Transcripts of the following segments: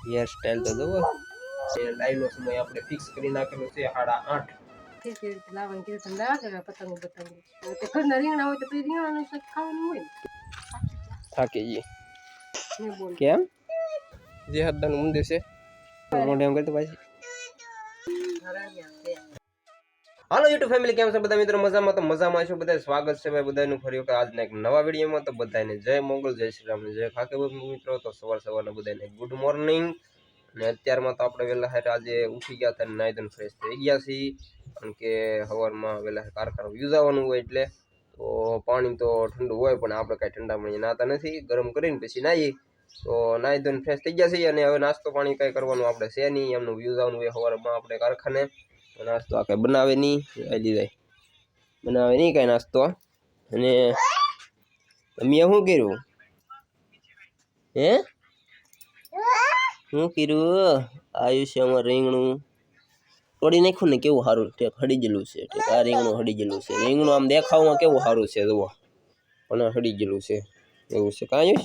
Hair style તો જુઓ એ લાઈવનો સમય આપણે ફિક્સ કરી નાખેલો છે 8:30 લાવવાનું કીધું તમને લાગે પતંગ તે ઘરના રીંગણા હોય તો પછી રીંગણાનું શાક ખાવાનું હોય થાકી જઈએ કેમ જે હદનું મંદિર છે મોઢે એમ કરતો પાછી હાલો યુટ્યુબ ફેમિલી કેમ છો બધા મિત્રો મજામાં તો મજામાં છો બધા સ્વાગત છે ભાઈ બધાનું ફરી વખત આજના એક નવા વિડીયોમાં તો બધાને જય મંગળ જય શ્રી રામ જય ખાકે મિત્રો તો સવારના બધાને ગુડ મોર્નિંગ અને અત્યારમાં તો આપણે વહેલા હારે આજે ઉઠી ગયા હતા નાઈ ધોઈને ફ્રેશ થઈ ગયા છીએ કારણ કે સવારમાં વહેલા કારખાનું યુઝાવાનું હોય એટલે તો પાણી તો ઠંડુ હોય પણ આપણે કાંઈ ઠંડા પાણી નાતા નથી ગરમ કરીને પછી નાહીએ તો નાઈ ધોઈને ફ્રેશ થઈ ગયા છીએ અને હવે નાસ્તો પાણી કાંઈ કરવાનું આપણે છે નહીં એમનું યુઝાવાનું હોય સવારમાં આપણે કારખાને નાસ્તો આ કઈ બનાવે નહીં લીધાય બનાવે નહીં કાંઈ નાસ્તો અને મેં શું કર્યું હે શું કર્યું આયુષ્યમાં રીંગણું તોડી નાખ્યું ને કેવું સારું ઠેક હડી ગયેલું છે ઠેક આ રીંગણું હડી ગયેલું છે રીંગણું આમ દેખાવમાં કેવું સારું છે જુઓ પણ હડી ગયેલું છે એવું છે કાંઈ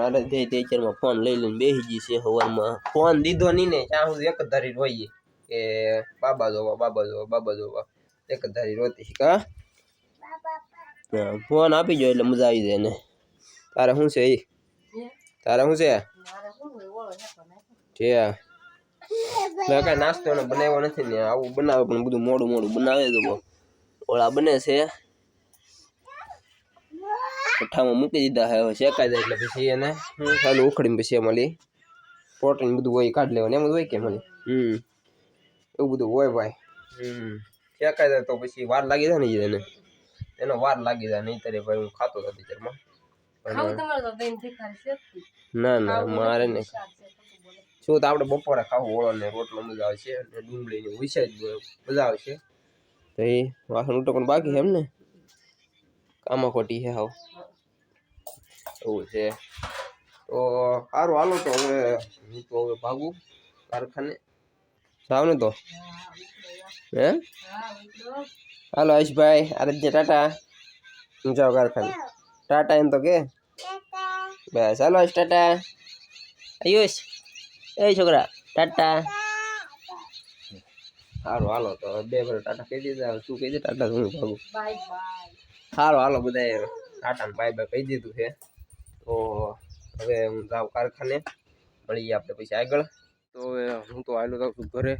આરે તે અત્યારમાં ફોન લઈ લઈને બેસી ગઈ છે સવારમાં ફોન દીધો નહીં ને ત્યાં સુધી એક જ ધારી રોઈએ કે બાબા જોવા એક જ ધારી રોતી કા ફોન આપી જો એટલે મજા આવી જાય ને તારે શું છે એ તારે શું છે મેં કાંઈ નાસ્તો એને બનાવ્યો નથી ને આવું બનાવે પણ બધું મોડું મોડું બનાવે તો ઓળા બને છે પઠ્ઠામાં મૂકી દીધા હવે શેકાઈ જાય એટલે પછી એને હું ચાલુ ઉખડીને પછી મળી પ્રોટીન બધું હોય કાઢી લેવાનું એમ જ હોય કે મળી એવું બધું હોય ભાઈ શેકાઈ જાય તો પછી વાર લાગી જાય ને એનો વાર લાગી જાય નહીં ત્યારે ભાઈ હું ખાતો હતો ટીચરમાં ના ના મારે નહીં શું તો આપણે બપોરે ખાવું ઓળો ને રોટલો મજા આવશે અને ડુંગળીની વિશે જ મજા આવશે તો એ વાસણ ઉટો પણ બાકી છે એમ ને કામાં ખોટી છે હાવ એવું છે તો સારું હાલો તો હવે હું તો હવે ભાગું કારખાને જાવ ને તો હે હાલો આયુષભાઈ આરાધ્ય ટાટા હું જાઉં કારખાને ટાટા એમ તો કે બસ હાલો આયુષ ટાટા આયુષ એ છોકરા ટાટા સારું હાલો તો બે વાર ટાટા કહી દીધા તું કહી દે ટાટા હું ભાગું સારું હાલો બધા ટાટા ને બાય બાય કહી દીધું છે તો હવે હું જાઉં કારખાને મળીએ આપણે પછી આગળ તો હું તો આવેલો જાઉં છું ઘરે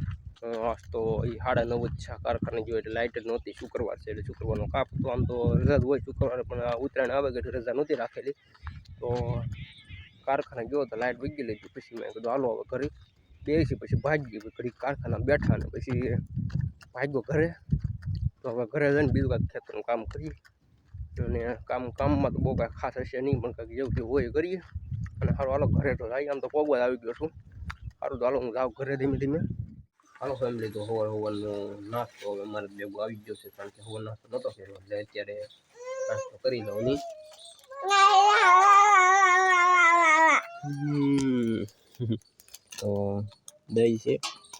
તો એ 9:30 જ છે કારખાને ગયો એટલે લાઇટ જ નહોતી શુક્રવાર છે એટલે શુક્રવારનો કાપ તો આમ તો રજા જ હોય શુક્રવારે પણ ઉત્તરાયણ આવે ગઈ રજા નહોતી રાખેલી તો કારખાને ગયો તો લાઇટ વગી લીધી પછી મેં કીધું હાલો હવે ઘરે બેસી પછી ભાગી ઘડી કારખાના બેઠા ને પછી ભાગ્યો ઘરે તો હવે ઘરે જઈને બીજું કાંઈક ખેતરનું કામ કરીએ અને કામમાં તો બહુ કાંઈ ખાસ હશે નહીં પણ કાંઈક જેવું જેવું હોય કરીએ અને સારું હાલો ઘરે તો જાય આમ તો પગવા આવી ગયો છું સારું તો હાલો હું જાઉં ઘરે ધીમે ધીમે હાલો ફેમિલી તો હવારનો નાસ્તો હવે મારે ભેગો આવી ગયો છે કારણ કે હવાર નાસ્તો નહોતો કર્યો એટલે અત્યારે નાસ્તો કરી લઉં નહીં તો દહીં છે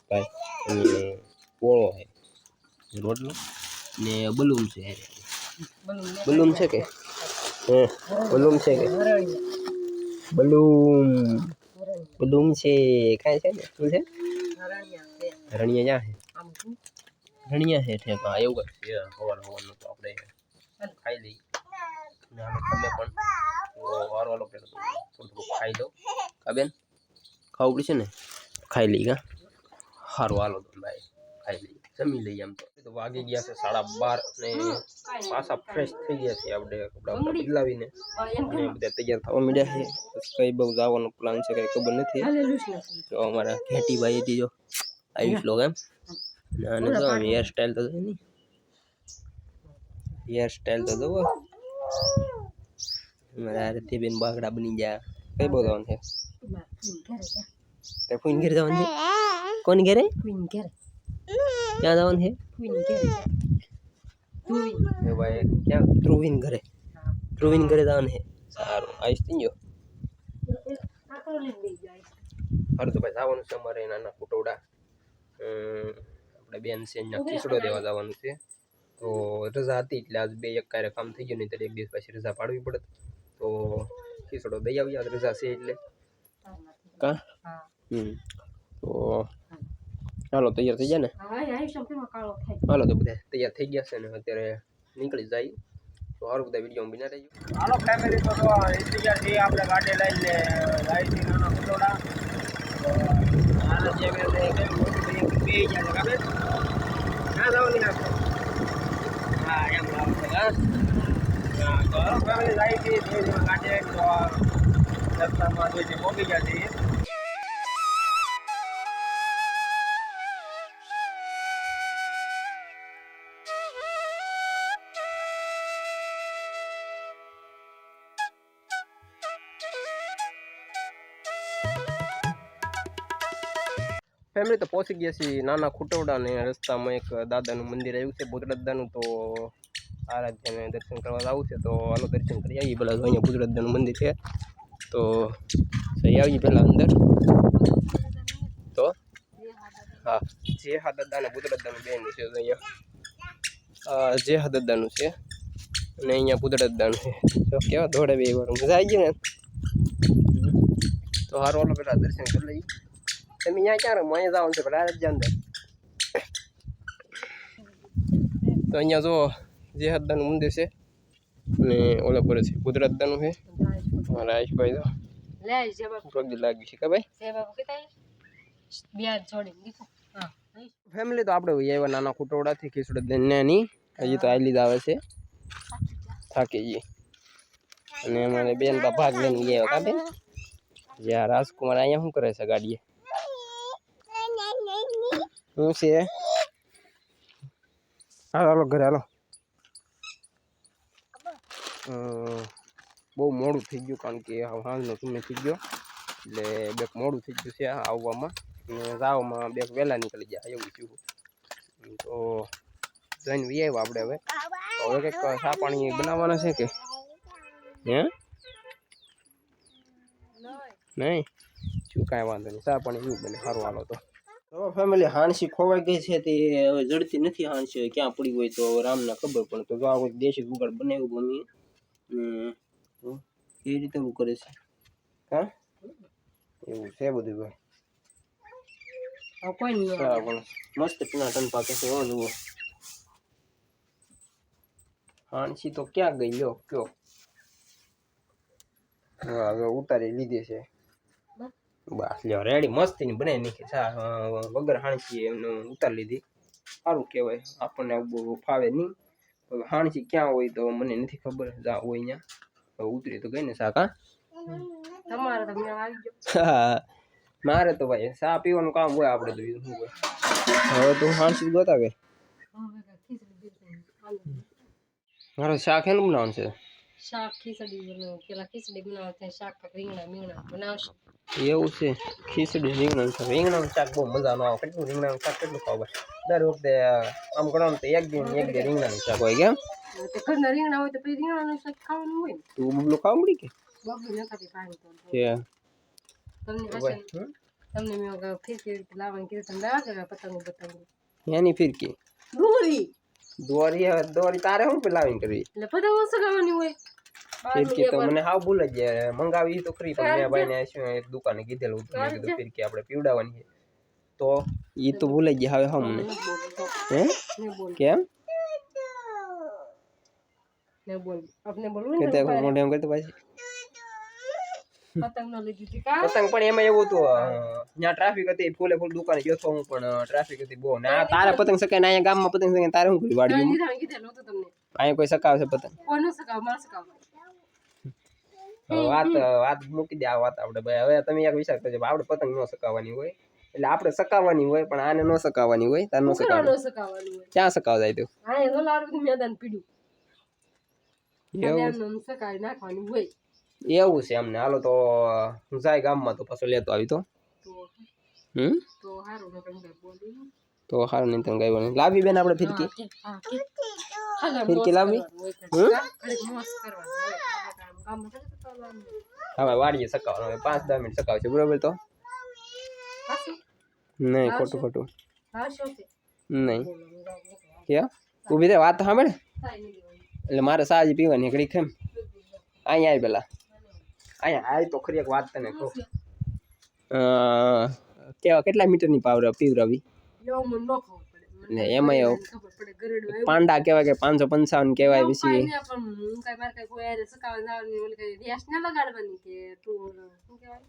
કાંઈ અને પોળો છે રોટલો ને બલૂન છે બલૂન છે કે બલૂન છે કે બલૂન છે કાંઈ છે ને શું છે રણિયા જ્યાં છે રણિયા છે ઠેક હા એવું કંઈક છે હવાનું તો આપણે ખાઈ લઈએ અને આને તમે પણ વારો વાલો પહેલો થોડું ખાઈ લો કા બેન ખાવું પડશે ને ખાઈ લઈએ કા સારું હાલો તો ભાઈ ખાઈ લઈએ જમી લઈએ એમ તો વાગી ગયા છે 12:30 ને પાછા ફ્રેશ થઈ ગયા છે આપણે કપડાં બદલાવીને અને બધા તૈયાર થવા માંડ્યા છે કઈ બહુ જવાનો પ્લાન છે કઈ ખબર નથી તો અમારા ઘેટીભાઈ હતી જો આયુષ લોગ એમ અને તો હેર સ્ટાઈલ તો છે નહીં હેર સ્ટાઈલ તો જુઓ મારા રતિબેન બાગડા બની ગયા કઈ બહુ જવાનું છે ફૂઈન ઘરે જવાનું છે કોની ઘરે ક્યાં જવાનું છે ભાઈ ક્યાં ધ્રુવીન ઘરે જવાનું છે સારું આવીશ થઈ ગયો સારું તો ભાઈ જવાનું છે અમારે નાના કુટોડા આપણે બેન છે એના ખીચડો દેવા જવાનું છે તો રજા હતી એટલે આજ બે એક કાર્ય કામ થઈ ગયું નહીં તો એક દિવસ પછી રજા પાડવી પડે તો ખીચડો દઈ આવી આજ રજા છે એટલે કા હા તો હાલો તૈયાર થઈ ગયા ને હા આઈ શમ્પીમાં કાળો થાય હાલો તો બધા તૈયાર થઈ ગયા છે ને અત્યારે નીકળી જાય તો સારું બધા વિડીયો બિના રહેજો હાલો ફેમિલી તો ઇન્તજાર થી આપણે ગાડી લઈને જાય છે નાના ખુટોડા નાના જે બે બે ગયા કાબે ના જાવ નહીં હા એમ આવશે હા તો ફેમિલી જાય છે ગાડી તો રસ્તામાં જોઈને પહોંચી ગયા છીએ ફેમિલી તો પહોંચી ગયા છીએ નાના ખુટવડા ને રસ્તામાં એક દાદાનું મંદિર આવ્યું છે ભૂતદાદાનું તો આરાધ્યને દર્શન કરવા જવું છે તો હાલો દર્શન કરી આવીએ પહેલાં અહીંયા ભૂતદાદાનું મંદિર છે તો જઈ આવીએ પહેલાં અંદર તો હા જે હા દાદાને ભૂતદાદાનું બેન છે તો અહીંયા જે હા દાદાનું છે અને અહીંયા ભૂતદાદાનું છે તો કેવા દોડે બે વાર મજા આવી ગઈ ને તો સારું હાલો પહેલાં દર્શન કરી લઈએ તમે અહીંયા ક્યાં રમો અહીંયા જવાનું છે પેલા જ અંદર તો અહીંયા જો જે હદ્દાનું મંદિર છે અને ઓલા પર છે ભૂતદાદાનું છે મારા આયુષભાઈ તો લે જે બાપુ પગી લાગી છે કે ભાઈ જે બાપુ કેતા બિયાર છોડીને દીધો હા ફેમિલી તો આપણે એવા નાના ખુટોડાથી ખીચડી નાની હજી તો આઈલી આવે છે થાકી ગઈ અને અમારે બેન તો ભાગ લઈને ગયા કા બેન જ્યાં રાજકુમાર અહીંયા શું કરે છે ગાડીએ શું છે હાલો હાલો ઘરે હાલો બહુ મોડું થઈ ગયું કારણ કે હાલનો સમય થઈ ગયો એટલે બેક મોડું થઈ ગયું છે આવવામાં અને જવામાં બેક વહેલા નીકળી ગયા એવું થયું તો જઈને વી આવ્યા આપણે હવે હવે કંઈક ચા પાણી બનાવવાના છે કે હે નહીં શું કાંઈ વાંધો નહીં ચા પાણી એવું બને સારું હાલો તો ફેમિલી હાંસી ખોવાઈ ગઈ છે તે હવે જડતી નથી હાંસી ક્યાં પડી હોય તો રામને ખબર પડે તો જો આ કોઈ દેશી ગુગાડ બનાવ્યું મમ્મી એ રીતે એવું કરે છે હા એવું છે બધું ભાઈ કોઈ નહીં પણ મસ્ત પીના ટન પાકે છે એવો જુઓ હાંસી તો ક્યાં ગઈ લ્યો કયો હા હવે ઉતારી લીધી છે બસ લ્યો રેડી મસ્તીની બનાવી નાખી ચા વગર હાણસી એમને ઉતારી લીધી સારું કહેવાય આપણને બહુ ફાવે નહીં હાણસી ક્યાં હોય તો મને નથી ખબર જ્યાં હોય અહીંયા ઉતરી તો ગઈ ને શાક તમારે તો મેં આવી ગયો હા મારે તો ભાઈ ચા પીવાનું કામ હોય આપણે તો બીજું શું હોય હવે તું હાણસી ગોતા કે મારે શાક એનું બનાવવાનું છે શાક ખીચડી બનાવ પેલા ખીચડી બનાવતા શાક રીંગણા મીંગણા બનાવશું એવું છે ખીચડી રીંગણાનું શાક રીંગણાનું શાક બહુ મજા ન આવે કેટલું રીંગણાનું શાક કેટલું ખાવા દર વખતે આમ ગણો તો એક દિન રીંગણાનું શાક હોય કેમ તો ઘરના રીંગણા હોય તો પછી રીંગણાનું શાક ખાવાનું હોય ને તું બબલું ખાવા મળી કે બબલું નખાતી પાણી તો કે તમને મેં ફીરકી લાવવાની કીધું તમે લાવ્યા કે પતંગો એની ફિરકી દોરી દોરી તારે શું પેલાવીને કરવી એટલે પતંગો સગાવવાની હોય ફિરકી તો મને હાવ ભૂલ જ મંગાવી તો ખરી પણ મેં ભાઈને શું એક દુકાને કીધેલું હતું મેં કીધું ફિરકી આપણે પીવડાવવાની છે તો એ તો ભૂલ જ હવે હા મને હે કેમ ને બોલ આપને બોલવું ને કે મોઢે એમ કરતો પાછી પતંગ ન લીધી હતી કા પતંગ પણ એમાં એવું હતું ત્યાં ટ્રાફિક હતી ફૂલે ફૂલ દુકાને ગયો તો હું પણ ટ્રાફિક હતી બહુ ને તારે પતંગ સકાય ને અહીંયા ગામમાં પતંગ સકાય તારે શું કર્યું વાડીમાં કીધેલું હતું તમને અહીંયા કોઈ સકાવશે પતંગ કોનું સગાવ માર સગાવ વાત મૂકી દે આ વાત આપણે ભાઈ હવે તમે એક વિચાર કરજો આપણે પતંગ ન સકાવવાની હોય એટલે આપણે સકાવવાની હોય પણ આને ન સકાવવાની હોય તાર ન સકાવવાની હોય ક્યાં સકાવ જાય તું હા એ લારું મેદાન પીડ્યું એવું સકાવી નાખવાની હોય એવું છે અમને હાલો તો હું જાય ગામમાં તો પાછો લેતો આવી તો તો સારું તો સારું નહીં તમે ગાય લાવી બેન આપણે ફિરકી ફિરકી લાવી હવે વાડીએ સકાવવાનું હવે 5-10 મિનિટ સકાવશે બરોબર તો નહીં ખોટું ખોટું નહીં ક્યાં ઊભી રહે વાત સાંભળે એટલે મારે સાજી પીવાની ઘડી કેમ અહીંયા આવી પેલા અહીંયા આવી તો ખરી એક વાત તને કહું કેવા કેટલા મીટરની પીવરાવી એવું મને ન ખબર પડે ને એમાં એવું ખબર પડે ગરેડું આવ્યું પાંડા કહેવાય કે 555 કહેવાય એવું પછી કાંઈ નહીં, પણ હું કાંઈ મારે કાંઈ કોઈ હારે સકાવા જવાની ઓલી કાંઈ રેસ ના લગાડવાની કે તું શું કહેવાય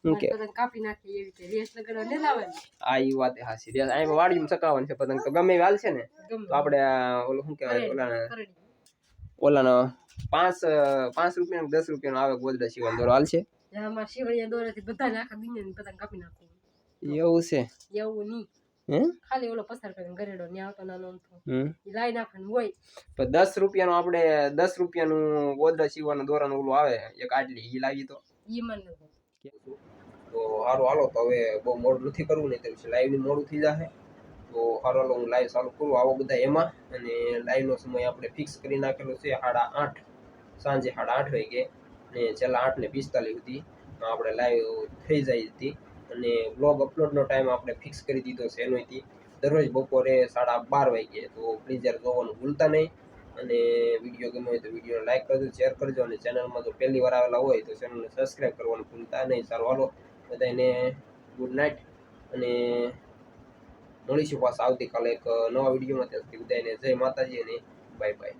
શું કે પતંગ કાપી નાખી એવી રીતે રેસ લગાડવા નહીં લાવવાની. આ ઈ વાત હાસી રે આ વાડીમાં સકાવવાનું છે પતંગ તો ગમે હાલ છે ને ગમે તો આપણે ઓલું શું કહેવાય કરડી ઓલાનો 5 રૂપિયાનો 10 રૂપિયાનો આવે ગોદડા સીવાનો દોરો હાલ છે જ્યાં અમારા શિવળિયા દોરેથી બધાને આખા દુનિયાની પતંગ કાપી નાખું એવું છે એવું નહીં હે ખાલી ઓલો પસાર કરીને ગરેડો ન્યા આવતો નાનો અમથો હમ ઈ લાઈ નાખવાનું હોય. તો 10 રૂપિયાનો આપણે 10 રૂપિયાનું ગોદડા સીવાનો દોરાનું ઓલું આવે એક આટલી ઈ લાવી તો ઈ મને તો હારું હાલો તો હવે બહુ મોડું નથી કરવું નહીં તો પછી લાઈવ ની મોડું થઈ જશે તો હારું હાલો હું લાઈવ ચાલુ કરું આવો બધા એમાં અને લાઈવ નો સમય આપણે ફિક્સ કરી નાખેલો છે 8:30 સાંજે 8:30 વાગે ને છેલ્લા 8:45 સુધી આપણે લાઈવ થઈ જાય હતી અને બ્લોગ અપલોડનો ટાઈમ આપણે ફિક્સ કરી દીધો છે એનોથી દરરોજ બપોરે 12:30 વાગે તો પ્લીઝ યાર જોવાનું ભૂલતા નહીં અને વિડીયો ગમે હોય તો વિડીયો લાઈક કરજો શેર કરજો અને ચેનલમાં જો પહેલી વાર આવેલા હોય તો ચેનલને સબસ્ક્રાઈબ કરવાનું ભૂલતા નહીં. સારું હાલો બધાને ગુડ નાઇટ અને મળીશું પાછા આવતીકાલે એક નવા વિડીયોમાં. ત્યાં સુધી બધાને જય માતાજી અને બાય બાય.